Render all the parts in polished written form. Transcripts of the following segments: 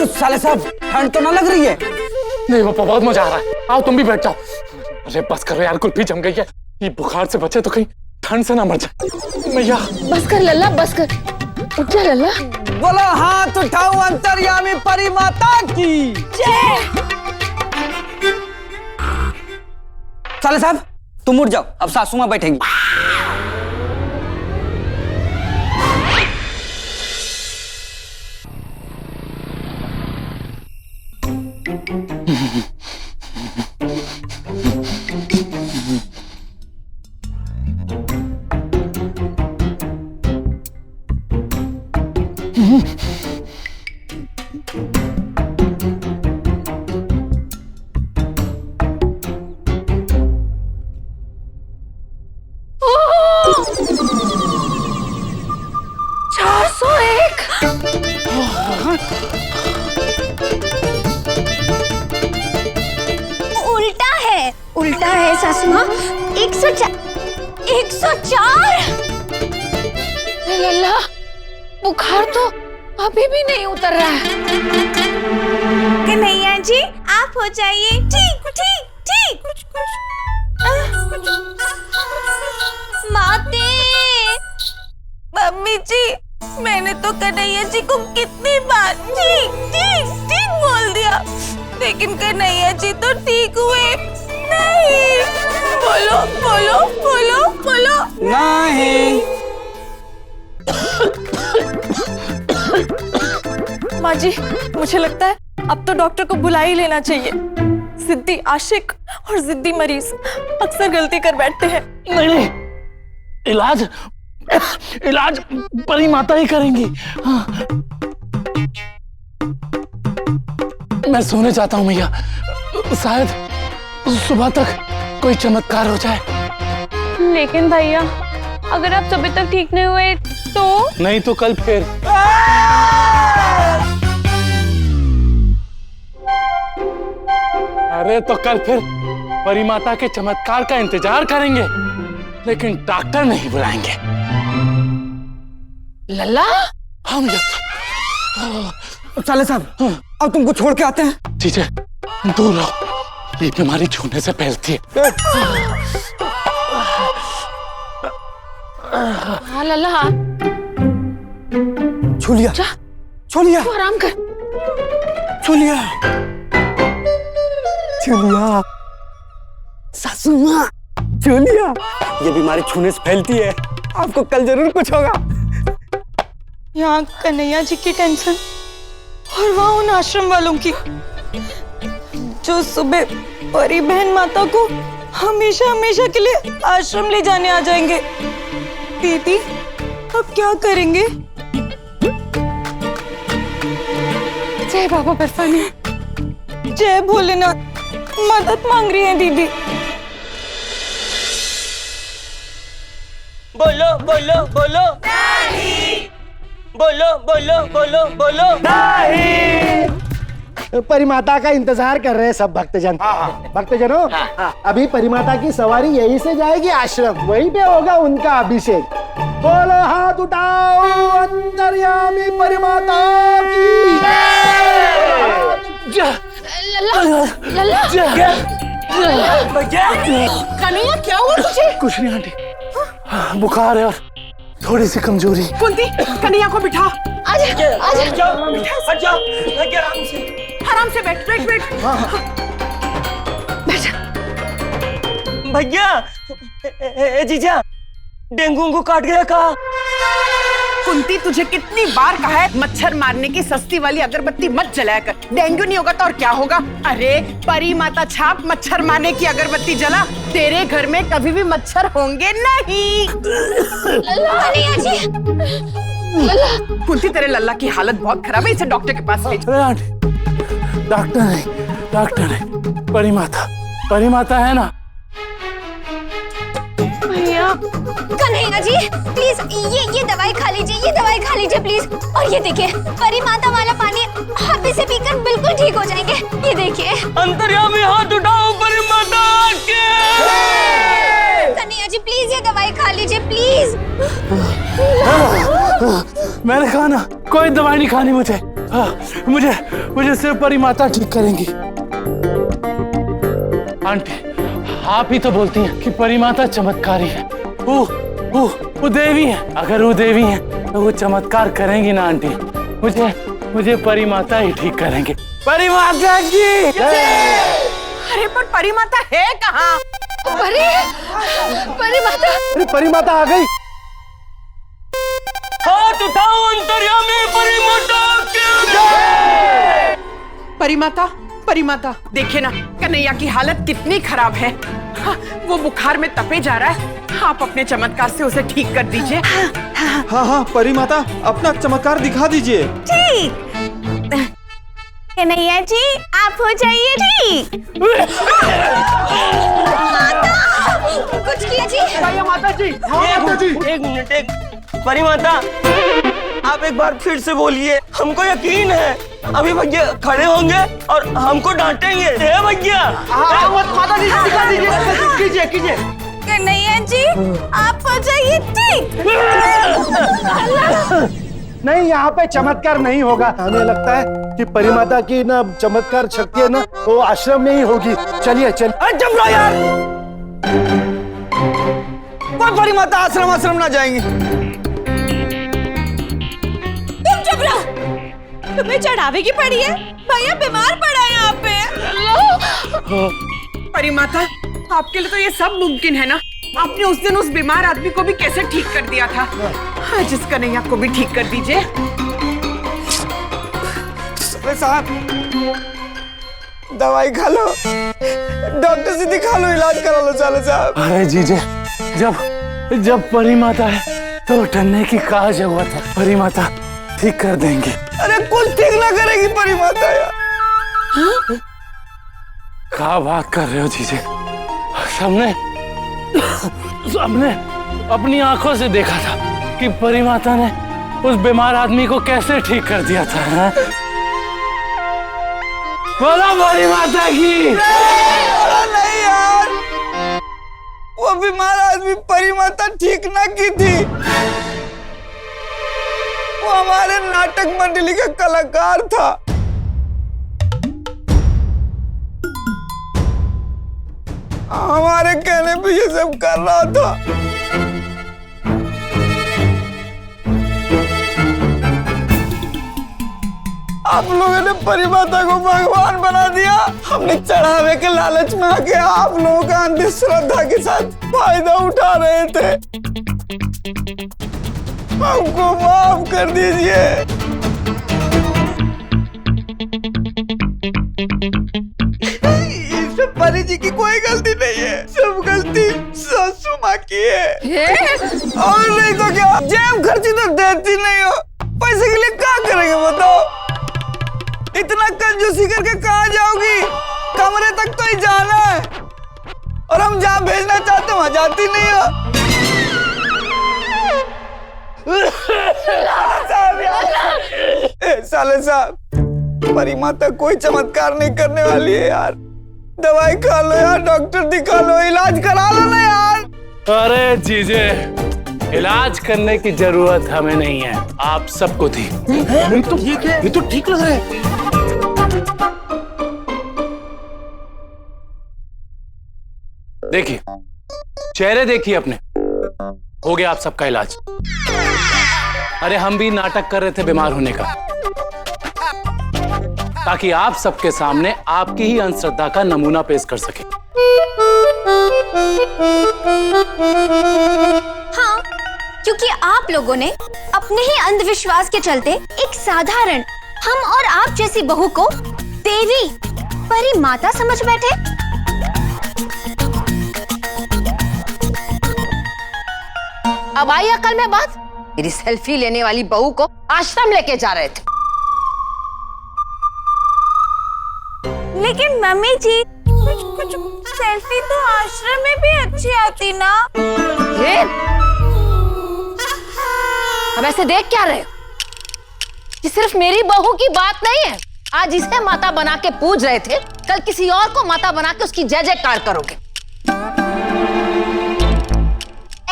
साले साहब ठंड तो ना लग रही है? नहीं पापा, बहुत मजा आ रहा है। आओ तुम भी बैठ जाओ। अरे बस करो यार, कुल्फी जम गई है। ये बुखार से बचे तो कहीं ठंड से ना मर जाए। मैया बस कर लल्ला, बस कर। उठ जा लल्ला। बोलो हाथ उठाओ अंतर्यामी परी माता की जय। साले साहब तुम उठ जाओ, अब सासू मां बैठेंगी। उल्टा है सासू माँ। 104 लल्ला, बुखार तो अभी भी नहीं उतर रहा है। कन्हैया जी आप हो जाइए ठीक ठीक ठीक। माते मम्मी जी, मैंने तो कन्हैया जी को कितनी बार ठीक ठीक ठीक बोल दिया, लेकिन कन्हैया जी तो ठीक हुए नहीं। बोलो बोलो बोलो बोलो नहीं। माँ जी, मुझे लगता है अब तो डॉक्टर को बुला ही लेना चाहिए। जिद्दी आशिक और जिद्दी मरीज अक्सर गलती कर बैठते हैं। नहीं, इलाज परी माता ही करेंगी। हाँ। मैं सोने चाहता हूँ मैया, शायद सुबह तक कोई चमत्कार हो जाए। लेकिन भैया, अगर आप सुबह तक ठीक नहीं हुए तो? नहीं तो कल फिर। अरे तो कल फिर परी माता के चमत्कार का इंतजार करेंगे, लेकिन डॉक्टर नहीं बुलाएंगे। लल्ला हम साले साहब अब तुमको छोड़ के आते हैं। चीजें दूर रहो, ये बीमारी छूने से फैलती है। हाँ लल्ला, छू लिया, छू लिया, तू आराम कर। छू लिया, छू लिया। सासू माँ छू लिया। ये बीमारी छूने से फैलती है, आपको कल जरूर कुछ होगा। यहाँ कन्हैया जी की टेंशन और वहाँ उन आश्रम वालों की, जो सुबह परी बहन माता को हमेशा हमेशा के लिए आश्रम ले जाने आ जाएंगे। दीदी अब क्या करेंगे? जय बाबा बर्फानी, जय भोलेनाथ, मदद मांग रही है दीदी। बोलो बोलो बोलो नहीं। बोलो बोलो बोलो बोलो नहीं। परिमाता का इंतजार कर रहे हैं सब भक्तजन। भक्तजनों, अभी परिमाता की सवारी यहीं से जाएगी आश्रम, वहीं पे होगा उनका अभिषेक। बोलो हाथ उठाओ अंतर्यामी परिमाता की लल्ला लल्ला कन्हैया, क्या हुआ तुझे? कुछ नहीं आंटी, बुखार है और थोड़ी सी कमजोरी। कुंती, कन्हैया को बिठा। आजा आजा, आराम से बैठ बैठ बैठ। बैठ। भैया, जीजा डेंगू को काट गया का? कुंती, तुझे कितनी बार कहा है मच्छर मारने की सस्ती वाली अगरबत्ती मत जलाया कर। डेंगू नहीं होगा तो और क्या होगा? अरे परी माता छाप मच्छर मारने की अगरबत्ती जला, तेरे घर में कभी भी मच्छर होंगे नहीं। कन्हैया जी। लल्ला। कुंती, तेरे लल्ला की हालत बहुत खराब है, इसे डॉक्टर के पास ले अरे आंटी, डॉक्टर नहीं, परी माता है ना। भैया, कन्हैया जी प्लीज ये दवाई खा लीजिए, ये दवाई खा लीजिए प्लीज। और ये देखिए, परी माता वाला पानी हाथ से पीकर बिल्कुल ठीक हो जाएंगे। ये देखिए। अंतर्यामी हाथ उठाओ परी माता के। मैंने कहा ना कोई दवाई नहीं खानी मुझे। मुझे मुझे सिर्फ परी माता ठीक करेंगी। आंटी आप ही तो बोलती हैं कि परी माता चमत्कारी है। वो देवी है। अगर वो देवी है तो वो चमत्कार करेंगी ना आंटी। मुझे परी माता ही ठीक करेंगे। परी माता की अरे पर परी माता है कहाँ? परी माता। अरे परी माता आ गई। हाथ उठाओ अंतर्यामी परी माता की जय। परी माता देखिए ना कन्हैया की हालत कितनी खराब है। हाँ, वो बुखार में तपे जा रहा है। आप अपने चमत्कार से उसे ठीक कर दीजिए। हाँ परी माता अपना चमत्कार दिखा दीजिए। ठीक। कन्हैया जी आप हो जाइए ठीक। कुछ किया जी? माता जी, हाँ माता जी। एक मिनट परी माता आप एक बार फिर से बोलिए। हमको यकीन है अभी भैया खड़े होंगे और हमको डांटेंगे। भैया माता जी दिखा दीजिए, कीजिए। कन्हैया जी आप हो जाइए ठीक। नहीं, यहाँ पे चमत्कार नहीं होगा। हमें लगता है कि परी माता की ना चमत्कार शक्ति है ना वो आश्रम में ही होगी। चलिए चुप रहो यार। कोई परी माता आश्रम ना जाएंगी। तुम चुप रहो। तुम्हें चढ़ावे की पड़ी है। भैया बीमार पड़ा है यहाँ पे। परी माता आपके लिए तो ये सब मुमकिन है ना। आपने उस दिन उस बीमार आदमी को भी कैसे ठीक कर दिया था। हाँ, जिस कन्हैया को भी ठीक कर दीजिए। साहब दवाई खा लो, डॉक्टर से दिखा लो, इलाज करा लो। चलो साहब। अरे जीजे जब परी माता है तो ठन्ने की कहा जरूरत है। परी माता ठीक कर देंगी। अरे कुछ ठीक ना करेगी परी माता यार। क्या बात कर रहे हो जीजे? हमने अपनी आंखों से देखा था कि परी माता ने उस बीमार आदमी को कैसे ठीक कर दिया था। हाँ? बोलो परी माता की। नहीं यार, वो बीमार आदमी परी माता ठीक ना की थी। वो हमारे नाटक मंडली का कलाकार था। हमारे कहने पे ये सब कर रहा था। आप लोगों ने परी माता को भगवान बना दिया। हमने चढ़ावे के लालच में आके आप लोगों का अंधश्रद्धा के साथ फायदा उठा रहे थे। हमको माफ कर दीजिए। इसमें परी जी की कोई गलती नहीं है। सब गलती सासू माँ की है। और नहीं तो क्या, जेब खर्ची तो देती नहीं हो। पैसे के लिए क्या करेंगे बताओ? इतना कंजूसी करके कहाँ जाओगी? कमरे तक तो ही जाना है और हम जहाँ भेजना चाहते वहाँ जाती नहीं हो। साले साहब, परी माता कोई चमत्कार नहीं करने वाली है यार। दवाई खा लो यार, डॉक्टर दिखा लो, इलाज करा लो ना यार। अरे जीजे इलाज करने की जरूरत हमें नहीं है, आप सबको थी। ये तो ठीक है, ये तो ठीक लग रहा है। देखिए चेहरे देखिए अपने, हो गया आप सबका इलाज। अरे हम भी नाटक कर रहे थे बीमार होने का, ताकि आप सबके सामने आपकी ही अंधश्रद्धा का नमूना पेश कर सके। हाँ, क्योंकि आप लोगों ने अपने ही अंधविश्वास के चलते एक साधारण हम और आप जैसी बहू को देवी परी माता समझ बैठे। अब आई अकल में बात। मेरी सेल्फी लेने वाली बहू को आश्रम लेके जा रहे थे। लेकिन मम्मी जी कुछ सेल्फी तो आश्रम में भी अच्छी आती ना। अब ऐसे देख क्या रहे हो? ये सिर्फ मेरी बहू की बात नहीं है। आज इसे माता बना के पूज रहे थे, कल किसी और को माता बना के उसकी जय जयकार करोगे।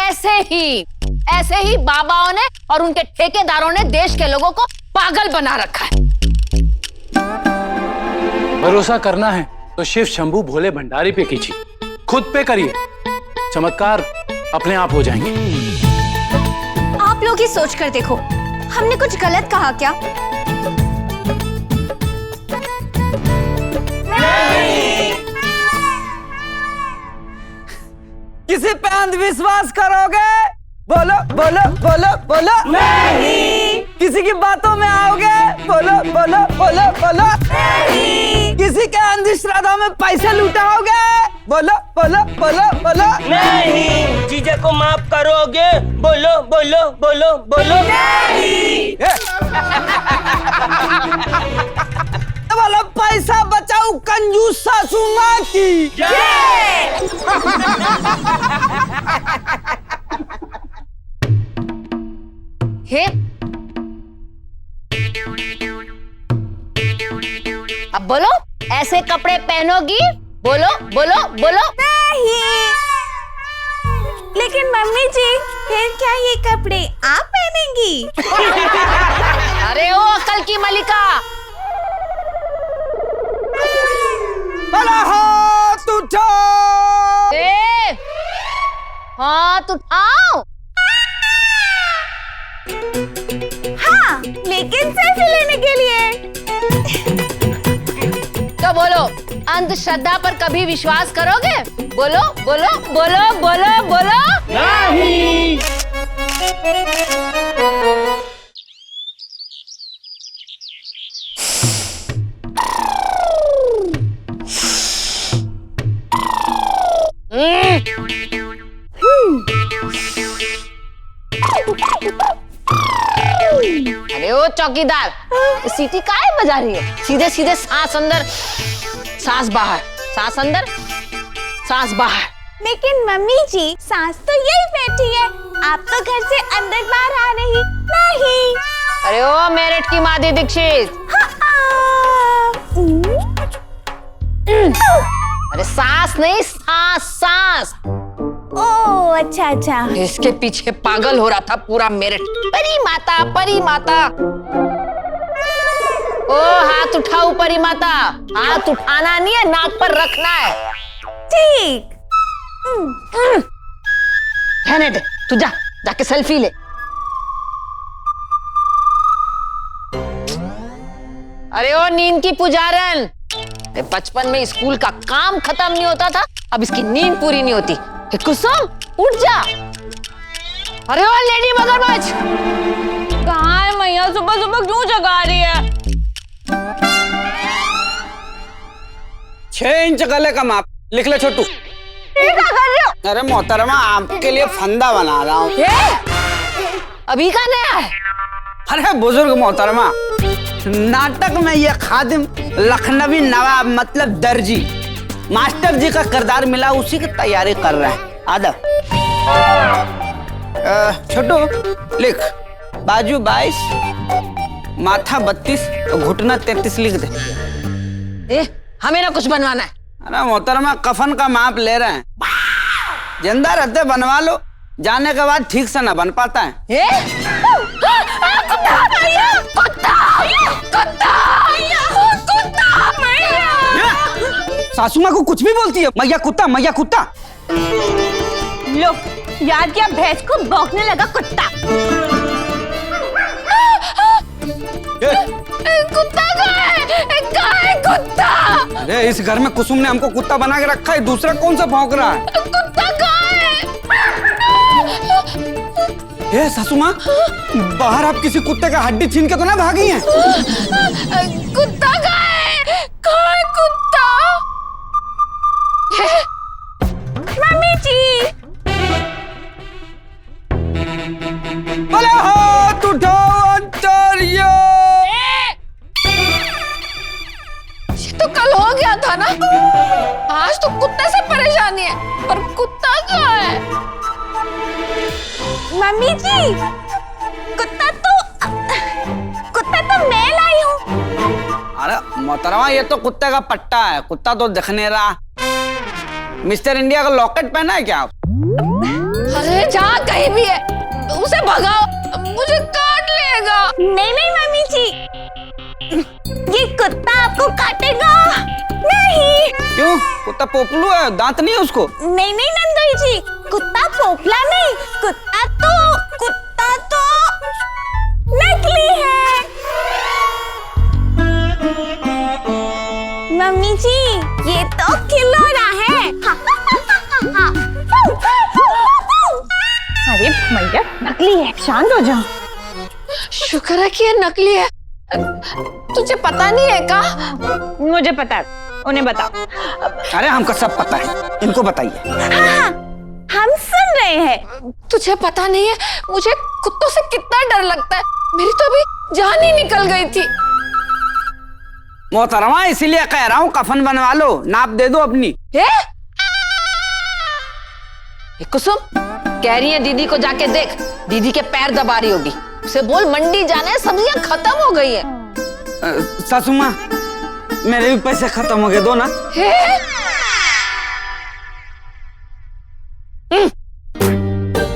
ऐसे ही ऐसे ही बाबाओं ने और उनके ठेकेदारों ने देश के लोगों को पागल बना रखा है। भरोसा करना है तो शिव शंभू भोले भंडारी पे कीजिए, खुद पे करिए, चमत्कार अपने आप हो जाएंगे। आप लोग ही सोच कर देखो, हमने कुछ गलत कहा क्या? किसी पे अंधविश्वास करोगे? बोलो बोलो बोलो बोलो। नहीं। किसी की बातों में आओगे? बोलो बोलो बोलो बोलो। नहीं। किसी के अंधश्रद्धा में पैसे लुटाओगे? बोलो बोलो बोलो बोलो। नहीं। जीजा को माफ करोगे? बोलो बोलो बोलो बोलो। नहीं। वाला पैसा बचाओ कंजूस सासू माँ की। हे अब बोलो, ऐसे कपड़े पहनोगी? बोलो बोलो बोलो। नहीं। लेकिन मम्मी जी, फिर क्या ये कपड़े आप पहनेंगी? अरे ओ अकल की मलिका, हाथ उठाओ। हाथ उठाओ। हाँ, लेकिन सेल्फी लेने के लिए। तो बोलो, अंधश्रद्धा पर कभी विश्वास करोगे? बोलो बोलो बोलो बोलो बोलो। नहीं। अरे ओ चौकीदार, सीटी काहे बजा रही है? सीधे सीधे सांस अंदर सांस बाहर, सांस अंदर सांस बाहर। लेकिन मम्मी जी, सास तो यही बैठी है, आप तो घर से अंदर बाहर आ रही नहीं। अरे ओ मेरठ की माधुरी दीक्षित। अरे सांस नहीं, सांस सांस। ओह अच्छा अच्छा। इसके पीछे पागल हो रहा था पूरा मेरठ। परी माता, परी माता। ओ हाथ उठाओ परी माता। हाथ उठाना नहीं है, नाक पर रखना है। ठीक। रहने दे, तू जा, जाके सेल्फी ले। अरे ओ नींद की पुजारन, बचपन में स्कूल का काम खत्म नहीं होता था, अब इसकी नींद पूरी नहीं होती। कुसुम उठ जा। अरे ओ लेडी मगरमच्छ, कहाँ है मैया? सुबह सुबह क्यों जगा रही है? 6 इंच गले का माप लिख ले छोटू। क्या कर रहे हो? अरे मोहतरमा, आपके लिए फंदा बना रहा हूँ। अभी का नया है? अरे बुजुर्ग मोहतरमा, नाटक में ये खादिम लखनवी नवाब मतलब दर्जी मास्टर जी का किरदार मिला, उसी की तैयारी कर रहे हैं। आदब। छोटू लिख, बाजू 22, माथा 32, घुटना 33 लिख दे। हमें ना कुछ बनवाना है। अरे मोहतरमा, कफन का माप ले रहे हैं, जिंदा रहते बनवा लो, जाने के बाद ठीक से ना बन पाता है। कुत्ता, कुत्ता, कुत्ता, कुत्ता, सासू माँ को कुछ भी बोलती है, मैया कुत्ता, मैया कुत्ता। लो, याद किया, भैंस को भौंकने लगा कुत्ता। कुत्ता कहाँ है? कुत्ता? अरे इस घर में कुसुम ने हमको कुत्ता बना के रखा है, दूसरा कौन सा भौंक रहा है? कुत्ता कहाँ है? ए सासू माँ, बाहर आप किसी कुत्ते का हड्डी छीन के तो ना भागी हैं? कुत्ता कहाँ है? कहाँ है कुत्ता? मम्मी जी, बोले हाथ उठाओ आचार्य। ये तो कल हो गया था ना, आज तो कुत्ते से परेशानी है, पर कुत्ता कहाँ है? मम्मी जी, कुत्ता तो मैं लाई हूँ। अरे मोहतरमा, ये तो कुत्ते का पट्टा है, कुत्ता तो दिख नहीं रहा। मिस्टर इंडिया का लॉकेट पहना है क्या आप? अरे जहाँ कहीं भी है, उसे भगाओ, मुझे काट लेगा। नहीं नहीं मम्मी जी, ये कुत्ता आपको काटेगा नहीं। क्यों? कुत्ता पोपलू है, दांत नहीं है उसको। नहीं नहीं नंदोई जी, कुत्ता पोपला नहीं, कुत्ता तो नकली है। मम्मी जी, ये तो खिलौना है। अरे भैया नकली है, शांत हो जाओ। शुक्र है कि ये नकली है। तुझे पता नहीं है का? मुझे पता है, उन्हें बताओ। अरे हमको सब पता है, इनको बताइए। हाँ, हम सुन रहे हैं। तुझे पता नहीं है मुझे कुत्तों से कितना डर लगता है। मेरी तो अभी जान ही निकल गई थी। मोहतरमा, इसीलिए कह रहा हूँ कफन बनवा लो, नाप दे दो अपनी। ये कुसुम कह रही है दीदी को जाके देख, दीदी के पैर दबा रही होगी। उसे बोल मंडी जाना है, सब्जियां खत्म हो गई है। सासू माँ, मेरे भी पैसे खत्म हो गए, दो ना।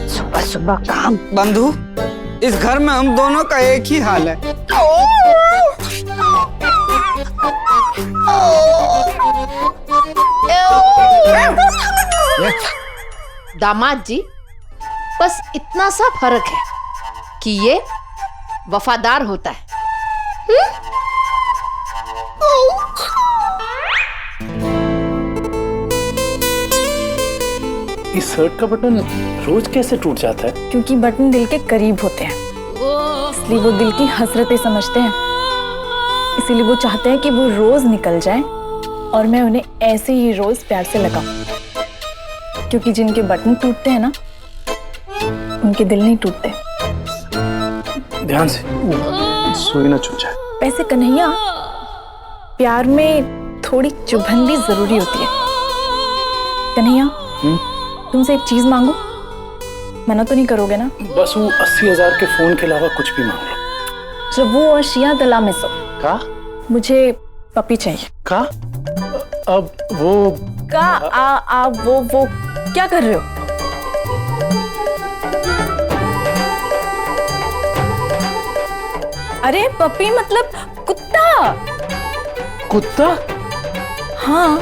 सुबह सुबह काम। बंधु, इस घर में हम दोनों का एक ही हाल है। दामाद जी, बस इतना सा फर्क है कि ये वफादार होता है। इस शर्ट का बटन रोज कैसे टूट जाता है? क्योंकि बटन दिल के करीब होते हैं, इसलिए वो दिल की हसरतें समझते हैं। इसीलिए वो चाहते हैं कि वो रोज निकल जाए और मैं उन्हें ऐसे ही रोज प्यार से लगाऊं। क्योंकि जिनके बटन टूटते हैं ना, उनके दिल नहीं टूटते। ध्यान से, सुई ना चुभ जाए। वैसे कन्हैया, प्यार में थोड़ी चुभन भी जरूरी होती है। कन्हैया, तुमसे एक चीज मांगू, मना तो नहीं करोगे ना? बस वो 80,000 के फोन के अलावा कुछ भी मांग लो। जब वो और शिया तला में सो का? मुझे पपी चाहिए। का? अब वो का आ वो क्या कर रहे हो? अरे पपी मतलब कुत्ता। कुत्ता? हाँ,